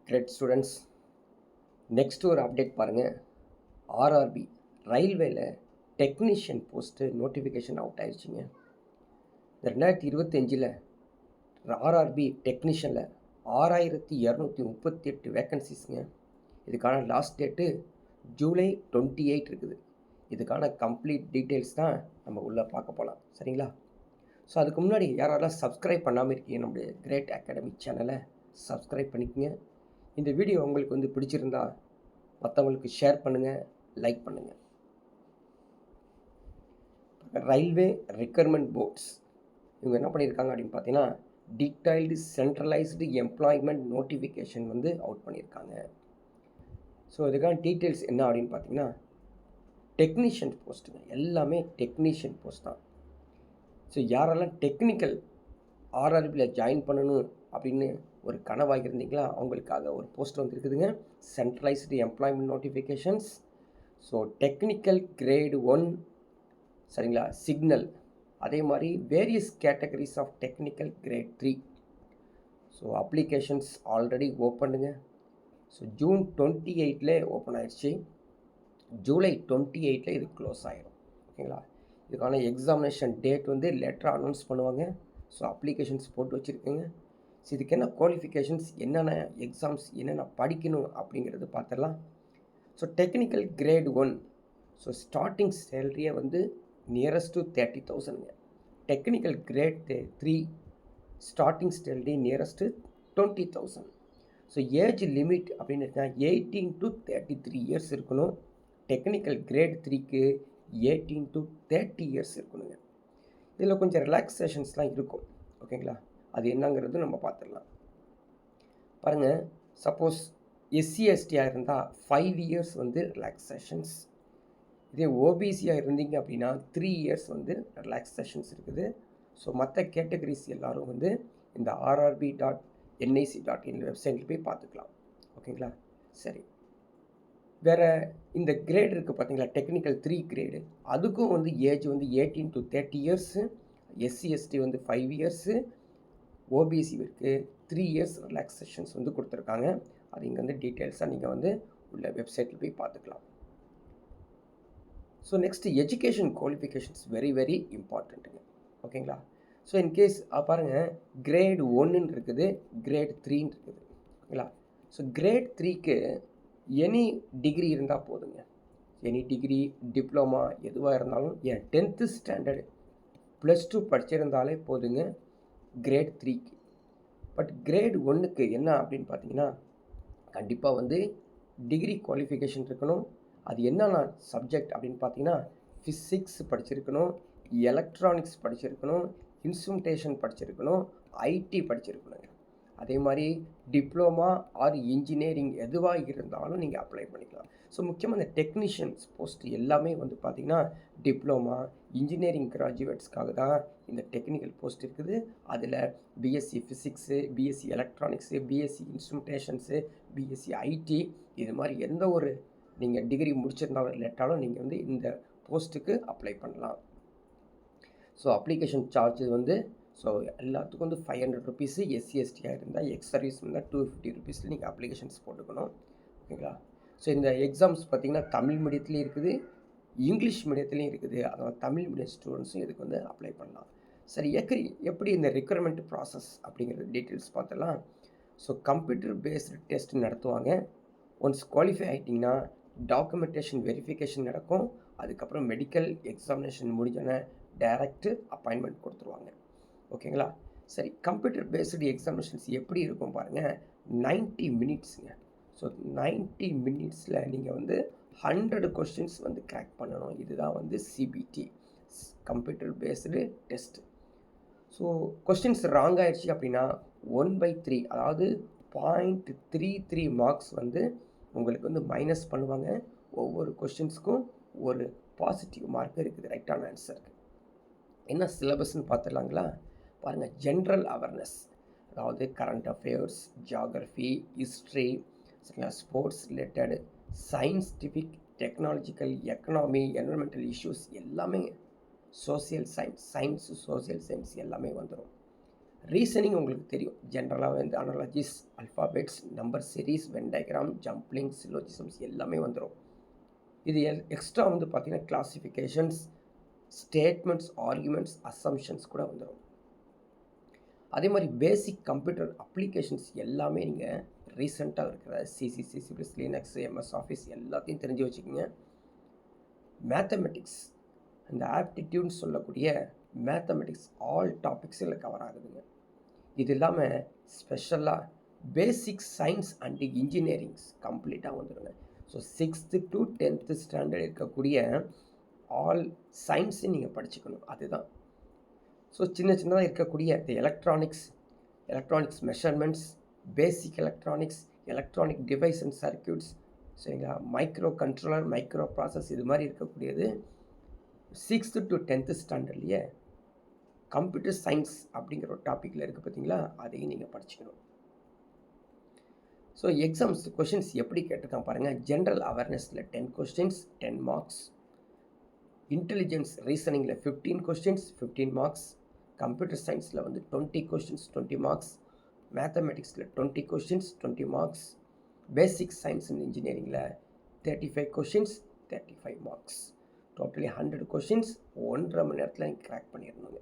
Great students. Next ஒரு update பாருங்கள். RRB ரயில்வேல டெக்னீஷியன் போஸ்ட்டு நோட்டிஃபிகேஷன் அவுட் ஆயிடுச்சுங்க. இந்த 2025 ஆர்ஆர்பி டெக்னீஷியனில் 6238 வேக்கன்சிஸுங்க. இதுக்கான லாஸ்ட் டேட்டு ஜூலை 28 இருக்குது. இதுக்கான கம்ப்ளீட் டீட்டெயில்ஸ் தான் நம்ம உள்ளே பார்க்க போகலாம். சரிங்களா? ஸோ அதுக்கு முன்னாடி யாரெல்லாம் சப்ஸ்கிரைப் பண்ணாமல் இருக்கீங்க நம்முடைய கிரேட் அகாடமி சேனலை சப்ஸ்கிரைப் பண்ணிக்கோங்க. இந்த வீடியோ உங்களுக்கு பிடிச்சிருந்தா மற்றவங்களுக்கு ஷேர் பண்ணுங்கள், லைக் பண்ணுங்கள். ரயில்வே ரெக்யர்மெண்ட் போர்ட்ஸ் இவங்க என்ன பண்ணியிருக்காங்க அப்படின்னு பார்த்தீங்கன்னா, detailed centralised employment notification out பண்ணியிருக்காங்க. ஸோ இதுக்கான டீட்டெயில்ஸ் என்ன அப்படின்னு பார்த்தீங்கன்னா, டெக்னீஷியன் போஸ்ட்டுங்க. எல்லாமே டெக்னீஷியன் போஸ்ட் தான். ஸோ யாரெல்லாம் டெக்னிக்கல் ஆர்ஆர்பியில் ஜாயின் பண்ணணும் அப்படின்னு ஒரு கனவாக இருந்தீங்களா, அவங்களுக்காக ஒரு போஸ்ட் வந்துருக்குதுங்க. Centralised employment notifications. So technical grade 1, சரிங்களா, சிக்னல், அதே மாதிரி various categories of technical grade 3. So applications already ஓப்பனுங்க. ஸோ ஜூன் 28 ஓப்பன் ஆயிடுச்சு. ஜூலை 28 இது க்ளோஸ் ஆகிடும். ஓகேங்களா? இதுக்கான எக்ஸாமினேஷன் டேட் லெட்டர் அனௌன்ஸ் பண்ணுவாங்க. ஸோ அப்ளிகேஷன்ஸ் போட்டு வச்சுருக்குங்க. ஸோ இதுக்கு என்ன குவாலிஃபிகேஷன்ஸ், என்னென்ன எக்ஸாம்ஸ், என்னென்ன படிக்கணும் அப்படிங்கிறது பார்த்துடலாம். So technical grade 1, so starting சேலரியே நியரஸ்ட் டு 30,000ங்க. Technical grade 3 starting salary nearest 20,000. So age limit அப்படின்னு 18 to 33 இயர்ஸ் இருக்கணும். டெக்னிக்கல் கிரேட் 3க்கு 18 to 30 இயர்ஸ் இருக்கணுங்க. இதில் கொஞ்சம் ரிலாக்ஸேஷன்ஸ்லாம் இருக்கும். ஓகேங்களா? அது என்னங்கிறது நம்ம பார்த்துடலாம். பாருங்கள், சப்போஸ் எஸ்சி எஸ்டியாக இருந்தால் 5 இயர்ஸ் ரிலாக்ஸேஷன்ஸ். இதே ஓபிசியாக இருந்தீங்க அப்படின்னா 3 இயர்ஸ் ரிலாக்ஸேஷன்ஸ் இருக்குது. ஸோ மற்ற கேட்டகரிஸ் எல்லோரும் இந்த rrb.nic.in வெப்சைட்டில் போய் பார்த்துக்கலாம். ஓகேங்களா? சரி, வேறு இந்த கிரேட் இருக்குது பார்த்தீங்களா, டெக்னிக்கல் 3 கிரேடு. அதுக்கும் age 18 to 30 years. SC ST 5 years. OBC இருக்குது 3 இயர்ஸ் ரிலாக்ஸேஷன்ஸ் கொடுத்துருக்காங்க. அது இங்கே டீட்டெயில்ஸாக நீங்கள் உள்ள வெப்சைட்டில் போய் பார்த்துக்கலாம். So next education qualifications very very இம்பார்ட்டண்ட்டுங்க. ஓகேங்களா? ஸோ இன்கேஸ் பாருங்கள், கிரேட் 1 இருக்குது, கிரேட் 3 இருக்குது. ஓகேங்களா? ஸோ கிரேட் 3க்கு எனி டிகிரி இருந்தால் போதுங்க. எனி டிகிரி, டிப்ளமா எதுவாக இருந்தாலும், என் 10th ஸ்டாண்டர்டு +2 படிச்சிருந்தாலே போதுங்க கிரேட் 3க்கு. பட் கிரேட் 1க்கு என்ன அப்படின்னு பார்த்தீங்கன்னா, கண்டிப்பாக டிகிரி குவாலிஃபிகேஷன் இருக்கணும். அது என்னென்ன சப்ஜெக்ட் அப்படின்னு பார்த்தீங்கன்னா, ஃபிசிக்ஸ் படிச்சிருக்கணும், எலக்ட்ரானிக்ஸ் படிச்சிருக்கணும், இன்ஸ்ட்ருமெண்டேஷன் படிச்சிருக்கணும், ஐடி படிச்சிருக்கணுங்க. அதே மாதிரி டிப்ளமா ஆர் இன்ஜினியரிங் எதுவாக இருந்தாலும் நீங்கள் அப்ளை பண்ணிக்கலாம். ஸோ முக்கியமாக இந்த டெக்னீஷியன்ஸ் போஸ்ட் எல்லாமே பார்த்தீங்கன்னா டிப்ளமா, இன்ஜினியரிங் கிராஜுவேட்ஸ்க்காக தான் இந்த டெக்னிக்கல் போஸ்ட் இருக்குது. அதில் BSc physics, BSc electronics, BSc instrumentations, BSc IT, இது மாதிரி எந்த ஒரு நீங்கள் டிகிரி முடிச்சிருந்தாலும் இல்லாட்டாலும் நீங்கள் இந்த போஸ்ட்டுக்கு அப்ளை பண்ணலாம். ஸோ அப்ளிகேஷன் சார்ஜ் ஸோ எல்லாத்துக்கும் 500 ருபீஸு. எஸ்சி எஸ்டியாக இருந்தால், எக்ஸ் சர்வீஸ் இருந்தால் 250 ருபீஸில் நீங்கள் அப்ளிகேஷன்ஸ் போட்டுக்கணும். ஓகேங்களா? ஸோ இந்த எக்ஸாம்ஸ் பார்த்திங்கன்னா தமிழ் மீடியத்துலேயும் இருக்குது, இங்கிலீஷ் மீடியத்துலேயும் இருக்குது. அதனால் தமிழ் மீடியம் ஸ்டூடெண்ட்ஸும் இதுக்கு அப்ளை பண்ணலாம். சரி, எப்படி இந்த ரெக்ரூட்மெண்ட் ப்ராசஸ் அப்படிங்கிற டீட்டெயில்ஸ் பார்த்தலாம். ஸோ கம்ப்யூட்டர் பேஸ்டு டெஸ்ட் நடத்துவாங்க. ஒன்ஸ் குவாலிஃபை ஆகிட்டிங்கன்னா டாக்குமெண்டேஷன் வெரிஃபிகேஷன் நடக்கும். அதுக்கப்புறம் மெடிக்கல் எக்ஸாமினேஷன் முடிஞ்சோன்னே டைரக்ட் அப்பாயின்மெண்ட் கொடுத்துருவாங்க. ஓகேங்களா? சரி, கம்ப்யூட்டர் பேஸ்டு எக்ஸாமினேஷன்ஸ் எப்படி இருக்கும் பாருங்கள். 90 மினிட்ஸுங்க. ஸோ 90 மினிட்ஸில் நீங்கள் 100 கொஸ்டின்ஸ் கிராக் பண்ணணும். இதுதான் CBT, computer based test. So questions wrong ஆயிடுச்சு அப்படின்னா 1/3, அதாவது 0.33 மார்க்ஸ் உங்களுக்கு மைனஸ் பண்ணுவாங்க. ஒவ்வொரு கொஸ்டின்ஸுக்கும் ஒரு பாசிட்டிவ் மார்க் இருக்குது ரைட்டான ஆன்சருக்கு. என்ன சிலபஸ்ன்னு பார்த்துடலாங்களா? பாருங்கள், ஜென்ரல் அவேர்னஸ், அதாவது கரண்ட் அஃபேர்ஸ், ஜியாகிரஃபி, ஹிஸ்ட்ரி, சரிங்களா, sports related, scientific, technological, economy, environmental issues எல்லாமே, சோசியல் சயின்ஸ், சோசியல் சயின்ஸ் எல்லாமே வந்துடும். ரீசனிங் உங்களுக்கு தெரியும். ஜென்ரலாக வந்து analogies, alphabets, number series, Venn diagram, jumbling, syllogisms எல்லாமே வந்துடும். இது எக்ஸ்ட்ரா வந்து பார்த்தீங்கன்னா கிளாசிஃபிகேஷன்ஸ், ஸ்டேட்மெண்ட்ஸ், ஆர்குமெண்ட்ஸ், அசம்ஷன்ஸ் கூட வந்துடும். அதே மாதிரி பேசிக் கம்ப்யூட்டர் அப்ளிகேஷன்ஸ் எல்லாமே நீங்கள் ரீசெண்டாக இருக்கிற CC plus Linux, MS office எல்லாத்தையும் தெரிஞ்சு வச்சுக்கோங்க. மேத்தமெட்டிக்ஸ், அந்த ஆப்டிடியூட்னு சொல்லக்கூடிய மேத்தமெட்டிக்ஸ் ஆல் டாபிக்ஸில் கவர் ஆகுதுங்க. இது இல்லாமல் ஸ்பெஷலாக பேசிக் சயின்ஸ் அண்டு இன்ஜினியரிங்ஸ் கம்ப்ளீட்டாக வந்துடுங்க. So 6th to 10th standard இருக்கக்கூடிய ஆல் சயின்ஸையும் நீங்கள் படிச்சுக்கணும். அதுதான். ஸோ சின்னதாக இருக்கக்கூடிய electronics measurements, basic electronic device and circuits, சரிங்களா, மைக்ரோ கண்ட்ரோலர், மைக்ரோ ப்ராசஸ், இது மாதிரி இருக்கக்கூடியது 6th to 10th ஸ்டாண்டர்ட்லேயே computer science அப்படிங்கிற ஒரு டாப்பிக்கில் இருக்குது பார்த்தீங்களா, அதையும் நீங்கள் படிச்சுக்கணும். ஸோ எக்ஸாம்ஸ் கொஷின்ஸ் எப்படி கேட்டிருக்கான் பாருங்கள். ஜென்ரல் அவேர்னஸில் 10 questions 10 மார்க்ஸ், இன்டெலிஜென்ஸ் ரீசனிங்கில் 15 questions 15 மார்க்ஸ், கம்ப்யூட்டர் சயின்ஸில் வந்து 20 questions 20 மார்க்ஸ், மேத்தமெட்டிக்ஸில் 20 questions 20 marks, basic science and இன்ஜினியரிங்கில் 35 questions 35 மார்க்ஸ். டோட்டலி 100 questions 1.5 மணி நேரத்தில் நீங்கள் கிராக் பண்ணிடணுங்க.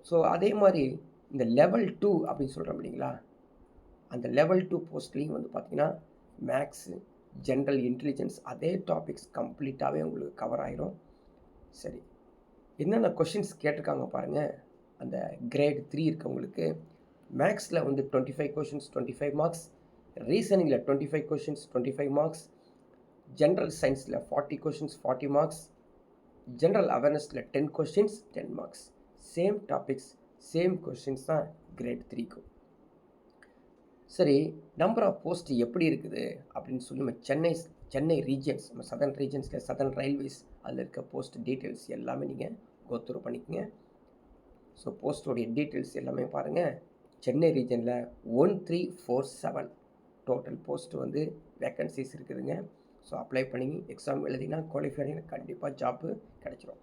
ஸோ அதே மாதிரி இந்த லெவல் 2 அப்படின்னு சொல்கிறோம் இல்லைங்களா, அந்த லெவல் 2 போஸ்ட்லேயும் வந்து பார்த்திங்கன்னா மேக்ஸு, ஜென்ரல் இன்டெலிஜென்ஸ், அதே டாபிக்ஸ் கம்ப்ளீட்டாகவே உங்களுக்கு கவர் ஆகிரும். சரி, என்னென்ன கொஷின்ஸ் கேட்டிருக்காங்க பாருங்கள். அந்த கிரேட் 3 இருக்கவங்களுக்கு மேக்ஸில் வந்து 25 questions 25 மார்க்ஸ், ரீசனிங்கில் 25 questions 25 மார்க்ஸ், ஜென்ரல் சயின்ஸில் 40 questions 40 மார்க்ஸ், ஜென்ரல் அவேர்னஸில் 10 questions 10 marks. Same topics same questions தான் கிரேட் 3க்கும். சரி, நம்பர் ஆஃப் போஸ்ட் எப்படி இருக்குது அப்படின்னு சொல்லி நம்ம சென்னை ரீஜன்ஸ், நம்ம சதர்ன் ரீஜன்ஸில் சதர்ன் ரயில்வேஸ் அதில் இருக்க போஸ்ட் டீட்டெயில்ஸ் எல்லாமே நீங்கள் கோத்ரூ பண்ணிக்கோங்க. ஸோ போஸ்டோடைய டீட்டெயில்ஸ் எல்லாமே பாருங்கள். சென்னை ரீஜனில் 1347 டோட்டல் போஸ்ட் வந்து வேக்கன்சிஸ் இருக்குதுங்க. ஸோ அப்ளை பண்ணி எக்ஸாம் எழுதினா குவாலிஃபைனா கண்டிப்பாக ஜாப்பு கிடச்சிரும்.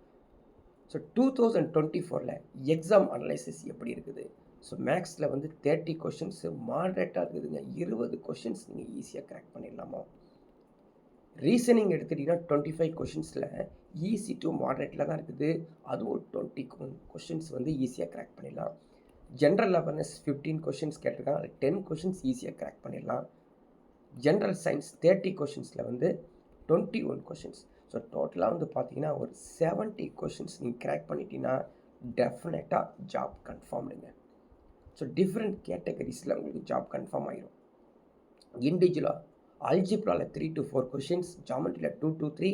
ஸோ 2024 எக்ஸாம் அனலைசிஸ் எப்படி இருக்குது? ஸோ மேக்ஸில் வந்து 30 questions மாடரேட்டாக இருக்குதுங்க. 20 questions நீங்கள் ஈஸியாக கிராக் பண்ணிடலாமா? ரீசனிங் எடுத்துட்டிங்கன்னா 25 questionsல ஈஸி டு மாடரேட்டில் தான் இருக்குது. அதுவும் 20 questions வந்து ஈஸியாக கிராக் பண்ணிடலாம். ஜென்ரல் அவேர்னஸ் 15 questions கேட்டிருக்காங்க. அது 10 questions ஈஸியாக கிராக் பண்ணிடலாம். ஜென்ரல் சயின்ஸ் 30 questionsல வந்து 21 questions. ஸோ டோட்டலாக வந்து பார்த்தீங்கன்னா ஒரு 70 questions நீங்கள் கிராக் பண்ணிட்டீங்கன்னா டெஃபினட்டாக ஜாப் கன்ஃபார்ம்டுங்க. ஸோ டிஃப்ரெண்ட் கேட்டகரிஸில் உங்களுக்கு ஜாப் கன்ஃபார்ம் ஆகிடும். இண்டிவிஜுவலாக அல்ஜிப்ராவில் 3 to 4 questions, ஜாமெட்ரியில் 2 to 3,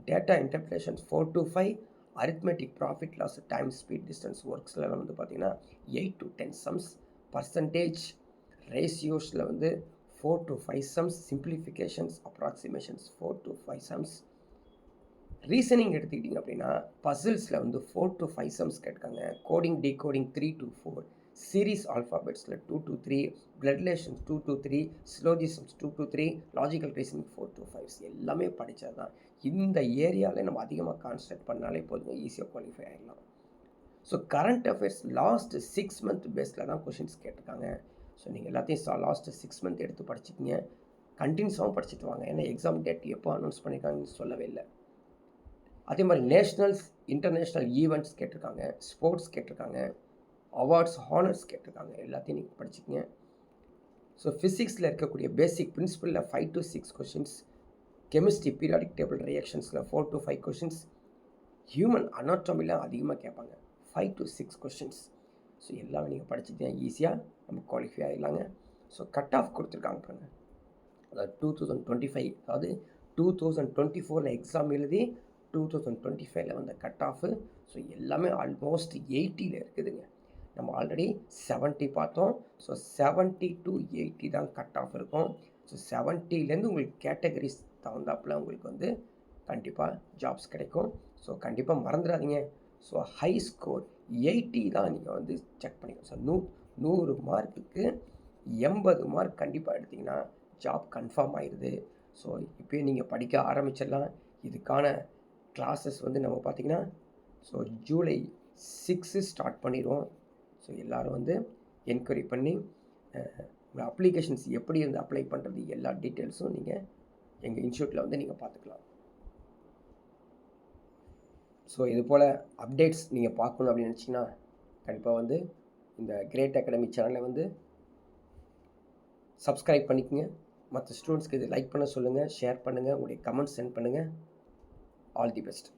data interpretations 4 to 5, arithmetic, profit loss, time, speed, distance, ஒர்க்ஸ்லாம் வந்து பார்த்தீங்கன்னா 8 to 10 சம்ஸ், பர்சன்டேஜ் ரேஷியோஸில் வந்து 4 to 5 sums, simplifications, approximations 4 to 5 sums. Reasoning எடுத்துக்கிட்டிங்க அப்படின்னா பசில்ஸில் வந்து 4 to 5 சம்ஸ் கேட்காங்க. கோடிங் டீகோடிங் 3 to 4, சீரீஸ் ஆல்ஃபாபெட்ஸில் 2 to 3, blood relations 2 to 3, syllogisms 2 to 3, logical reasoning 4 to 5. எல்லாமே படித்தது தான். இந்த ஏரியாவில் நம்ம அதிகமாக கான்சன்ட்ரேட் பண்ணாலே போதுங்க, ஈஸியாக குவாலிஃபை ஆகிடலாம். So current affairs last 6 month பேஸில் தான் கொஷின்ஸ் கேட்டிருக்காங்க. ஸோ நீங்கள் எல்லாத்தையும் லாஸ்ட் 6 month எடுத்து படிச்சுக்கிங்க. கண்டினியூஸாகவும் படிச்சுட்டு வாங்க. ஏன்னா எக்ஸாம் டேட் எப்போ அனௌன்ஸ் பண்ணியிருக்காங்கன்னு சொல்லவே இல்லை. அதே மாதிரி நேஷ்னல்ஸ் இன்டர்நேஷ்னல் ஈவெண்ட்ஸ் கேட்டிருக்காங்க, ஸ்போர்ட்ஸ் கேட்டிருக்காங்க, அவார்ட்ஸ் ஹானர்ஸ் கேட்டிருக்காங்க. எல்லாத்தையும் நீங்கள் படிச்சுக்கங்க. ஸோ ஃபிசிக்ஸில் இருக்கக்கூடிய பேசிக் பிரின்சிபலில் 5 to 6 questions, chemistry periodic table ரியாக்ஷன்ஸில் 4 to 5 questions, ஹியூமன் அனாட்டமியில் அதிகமாக கேட்பாங்க 5 to 6 questions. ஸோ எல்லாமே நீங்கள் படிச்சுட்டீங்க, ஈஸியாக நம்ம குவாலிஃபை ஆகிடலாங்க. ஸோ கட் ஆஃப் கொடுத்துருக்காங்க பாருங்க. அதாவது 2025, அதாவது 2024 எக்ஸாம் எழுதி 2025 வந்த கட் ஆஃபு. ஸோ எல்லாமே ஆல்மோஸ்ட் 80 இருக்குதுங்க. நம்ம ஆல்ரெடி 70 பார்த்தோம். ஸோ 70 to 80 தான் கட் ஆஃப் இருக்கும். ஸோ 70லேருந்து உங்களுக்கு கேட்டகரிஸ் தகுந்தாப்பில் உங்களுக்கு வந்து கண்டிப்பாக ஜாப்ஸ் கிடைக்கும். ஸோ கண்டிப்பாக மறந்துடாதீங்க. ஸோ ஹை ஸ்கோர் 80 தான் நீங்கள் வந்து செக் பண்ணிக்கணும். ஸோ 100 மார்க்குக்கு 80 மார்க் கண்டிப்பாக எடுத்திங்கன்னா ஜாப் கன்ஃபார்ம் ஆயிடுது. ஸோ இப்போயே நீங்கள் படிக்க ஆரம்பிச்சிடலாம். இதுக்கான கிளாஸஸ் வந்து நம்ம பார்த்திங்கன்னா ஸோ ஜூலை 6 ஸ்டார்ட் பண்ணிடுவோம். ஸோ எல்லோரும் வந்து என்கொயரி பண்ணி உங்கள் அப்ளிகேஷன்ஸ் எப்படி வந்து அப்ளை பண்ணுறது எல்லா டீட்டெயில்ஸும் நீங்கள் எங்கள் இன்ஸ்டியூட்டில் வந்து நீங்கள் பார்த்துக்கலாம். ஸோ இது போல் அப்டேட்ஸ் நீங்கள் பார்க்கணும் அப்படின்னு நினச்சிங்கன்னா கண்டிப்பாக வந்து இந்த கிரேட் அகாடமி சேனலை வந்து சப்ஸ்கிரைப் பண்ணிக்கோங்க. மற்ற ஸ்டூடெண்ட்ஸ்க்கு இது லைக் பண்ண சொல்லுங்கள், ஷேர் பண்ணுங்கள், உங்களுடைய கமெண்ட்ஸ் சென்ட் பண்ணுங்கள். All the best.